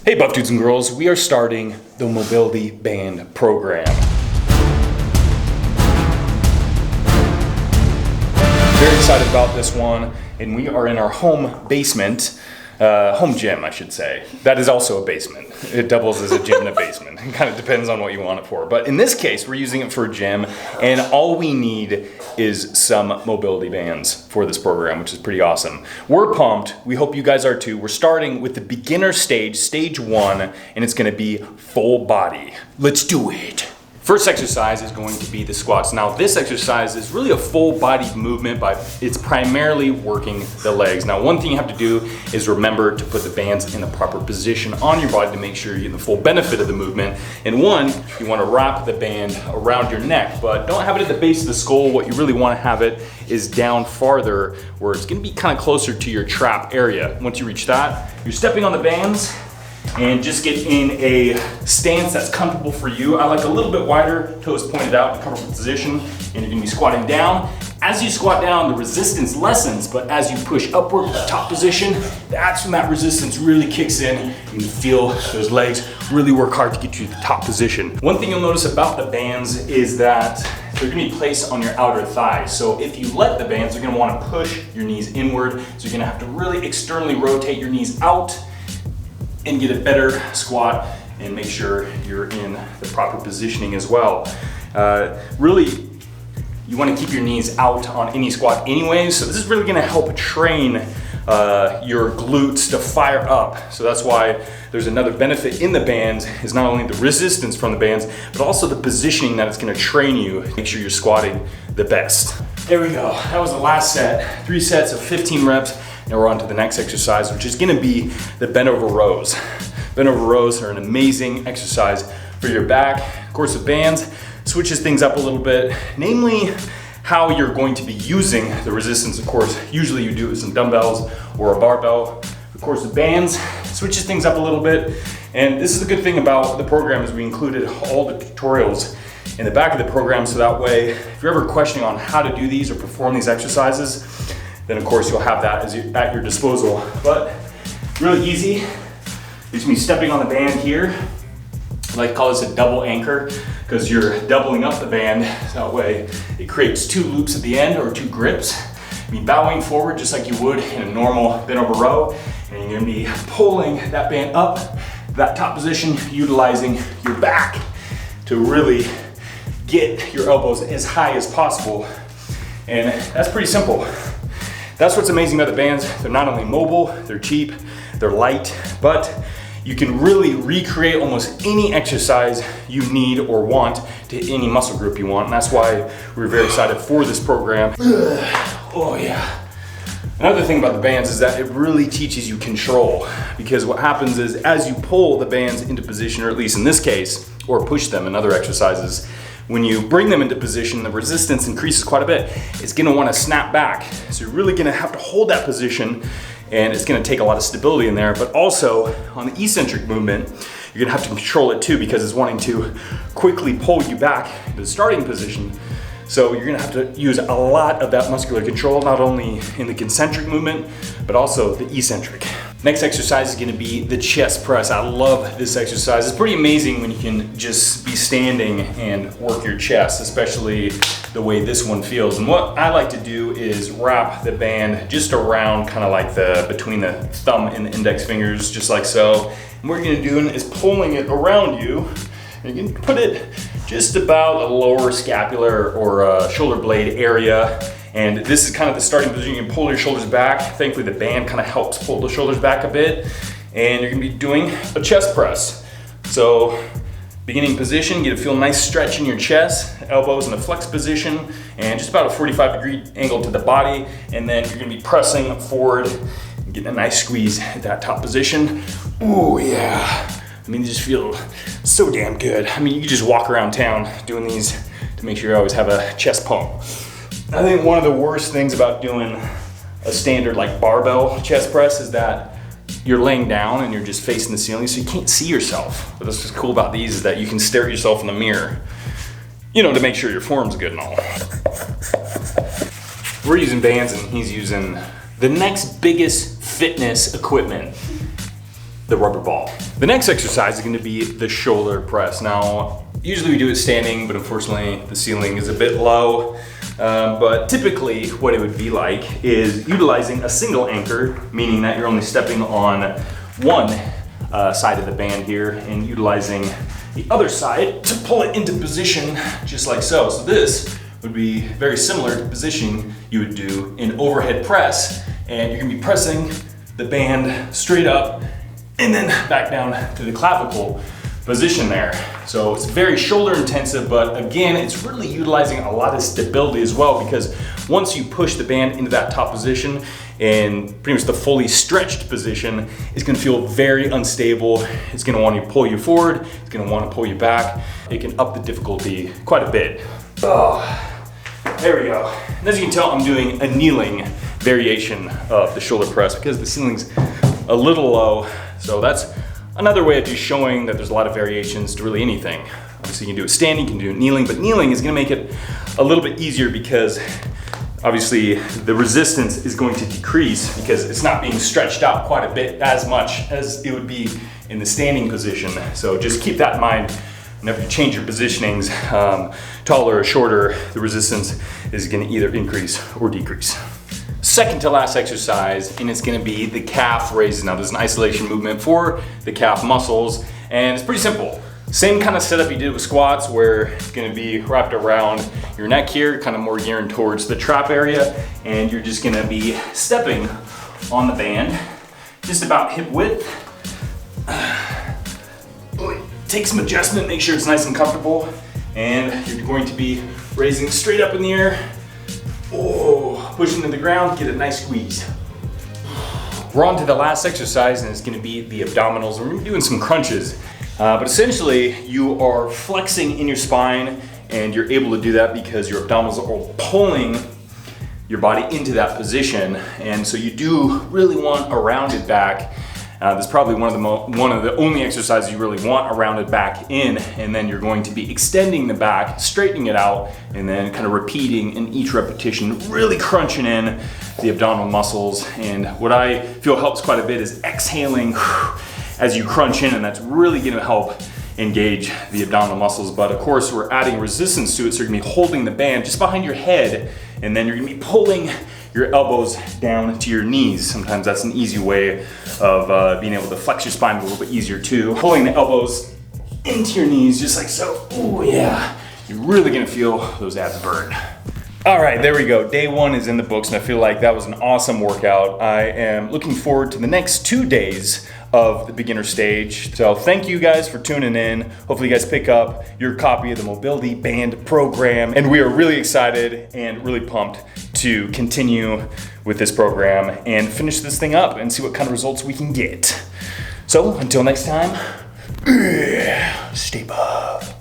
Hey buff dudes and girls, we are starting the mobility band program. Very excited about this one, and we are in our home basement, home gym I should say. That is also a basement. It doubles as a gym and a basement. It kind of depends on what you want it for. But in this case, we're using it for a gym, and all we need is some mobility bands for this program, which is pretty awesome. We're pumped. We hope you guys are too. We're starting with the beginner stage, stage 1, and it's gonna be full body. Let's do it. First exercise is going to be the squats. Now this exercise is really a full body movement, but it's primarily working the legs. Now one thing you have to do is remember to put the bands in the proper position on your body to make sure you get the full benefit of the movement. And one, you want to wrap the band around your neck, but don't have it at the base of the skull. What you really want to have it is down farther where it's going to be kind of closer to your trap area. Once you reach that, you're stepping on the bands and just get in a stance that's comfortable for you. I like a little bit wider, toes pointed out in a comfortable position, and you're gonna be squatting down. As you squat down, the resistance lessens, but as you push upward to the top position, that's when that resistance really kicks in. You can feel those legs really work hard to get you to the top position. One thing you'll notice about the bands is that they're gonna be placed on your outer thighs. So if you let the bands, you're gonna wanna push your knees inward. So you're gonna have to really externally rotate your knees out and get a better squat and make sure you're in the proper positioning as well. Really, you want to keep your knees out on any squat anyways, so this is really going to help train your glutes to fire up. So that's why there's another benefit in the bands is not only the resistance from the bands, but also the positioning that it's going to train you to make sure you're squatting the best. There we go. That was the last set. 3 sets of 15 reps. Now we're on to the next exercise, which is gonna be the bent over rows. Bent over rows are an amazing exercise for your back. Of course, the bands switches things up a little bit, namely how you're going to be using the resistance. Of course, usually you do it with some dumbbells or a barbell. Of course, the bands switches things up a little bit. And this is the good thing about the program is we included all the tutorials in the back of the program, so that way, if you're ever questioning on how to do these or perform these exercises, then of course you'll have that at your disposal. But really easy. You're just gonna be stepping on the band here. I like to call this a double anchor because you're doubling up the band. So that way it creates 2 loops at the end or 2 grips. You'll be bowing forward just like you would in a normal bent over row. And you're gonna be pulling that band up to that top position, utilizing your back to really get your elbows as high as possible. And that's pretty simple. That's what's amazing about the bands. They're not only mobile, they're cheap, they're light, but you can really recreate almost any exercise you need or want to hit any muscle group you want. And that's why we're very excited for this program. Oh yeah. Another thing about the bands is that it really teaches you control, because what happens is as you pull the bands into position, or at least in this case, or push them in other exercises, when you bring them into position, the resistance increases quite a bit. It's gonna wanna snap back. So you're really gonna have to hold that position, and it's gonna take a lot of stability in there, but also on the eccentric movement, you're gonna have to control it too, because it's wanting to quickly pull you back into the starting position. So you're gonna have to use a lot of that muscular control, not only in the concentric movement, but also the eccentric. Next exercise is gonna be the chest press. I love this exercise. It's pretty amazing when you can just be standing and work your chest, especially the way this one feels. And what I like to do is wrap the band just around kind of like between the thumb and the index fingers, just like so. And what you're gonna do is pulling it around you, and you can put it just about the lower scapular or shoulder blade area. And this is kind of the starting position. You can pull your shoulders back. Thankfully, the band kind of helps pull the shoulders back a bit. And you're gonna be doing a chest press. So, beginning position, get a feel nice stretch in your chest, elbows in a flex position, and just about a 45-degree angle to the body. And then you're gonna be pressing forward and getting a nice squeeze at that top position. Ooh, yeah. I mean, they just feel so damn good. I mean, you can just walk around town doing these to make sure you always have a chest pump. I think one of the worst things about doing a standard like barbell chest press is that you're laying down and you're just facing the ceiling, so you can't see yourself. But that's what's cool about these is that you can stare at yourself in the mirror, you know, to make sure your form's good and all. We're using bands and he's using the next biggest fitness equipment. the rubber ball. The next exercise is going to be the shoulder press. Now, usually we do it standing, but unfortunately the ceiling is a bit low. But typically what it would be like is utilizing a single anchor, meaning that you're only stepping on one side of the band here and utilizing the other side to pull it into position just like so. So this would be very similar to the position you would do in overhead press, and you're gonna be pressing the band straight up and then back down to the clavicle position there. So it's very shoulder intensive, but again, it's really utilizing a lot of stability as well, because once you push the band into that top position and pretty much the fully stretched position, it's gonna feel very unstable. It's gonna want to pull you forward, it's gonna want to pull you back. It can up the difficulty quite a bit. Oh, there we go. And as you can tell, I'm doing a kneeling variation of the shoulder press because the ceiling's a little low. So that's another way of just showing that there's a lot of variations to really anything. Obviously you can do it standing, you can do it kneeling, but kneeling is gonna make it a little bit easier because obviously the resistance is going to decrease because it's not being stretched out quite a bit as much as it would be in the standing position. So just keep that in mind whenever you change your positionings, taller or shorter, the resistance is gonna either increase or decrease. Second to last exercise, and it's gonna be the calf raises. Now there's an isolation movement for the calf muscles, and it's pretty simple. Same kind of setup you did with squats, where it's gonna be wrapped around your neck here, kind of more gearing towards the trap area, and you're just gonna be stepping on the band, just about hip width. Take some adjustment, make sure it's nice and comfortable, and you're going to be raising straight up in the air. Oh, pushing to the ground, get a nice squeeze. We're on to the last exercise, and it's gonna be the abdominals. We're gonna be doing some crunches, but essentially you are flexing in your spine, and you're able to do that because your abdominals are pulling your body into that position. And so you do really want a rounded back. This is probably one of the only exercises you really want a rounded back in, and then you're going to be extending the back, straightening it out, and then kind of repeating in each repetition, really crunching in the abdominal muscles. And what I feel helps quite a bit is exhaling as you crunch in, and that's really gonna help engage the abdominal muscles. But of course, we're adding resistance to it, so you're gonna be holding the band just behind your head, and then you're gonna be pulling your elbows down to your knees. Sometimes that's an easy way of being able to flex your spine a little bit easier too. Pulling the elbows into your knees, just like so. Oh yeah, you're really gonna feel those abs burn. All right, there we go. Day one is in the books, and I feel like that was an awesome workout. I am looking forward to the next 2 days of the beginner stage. So thank you guys for tuning in. Hopefully you guys pick up your copy of the Mobility Band program, and we are really excited and really pumped to continue with this program and finish this thing up and see what kind of results we can get. So until next time, stay buff.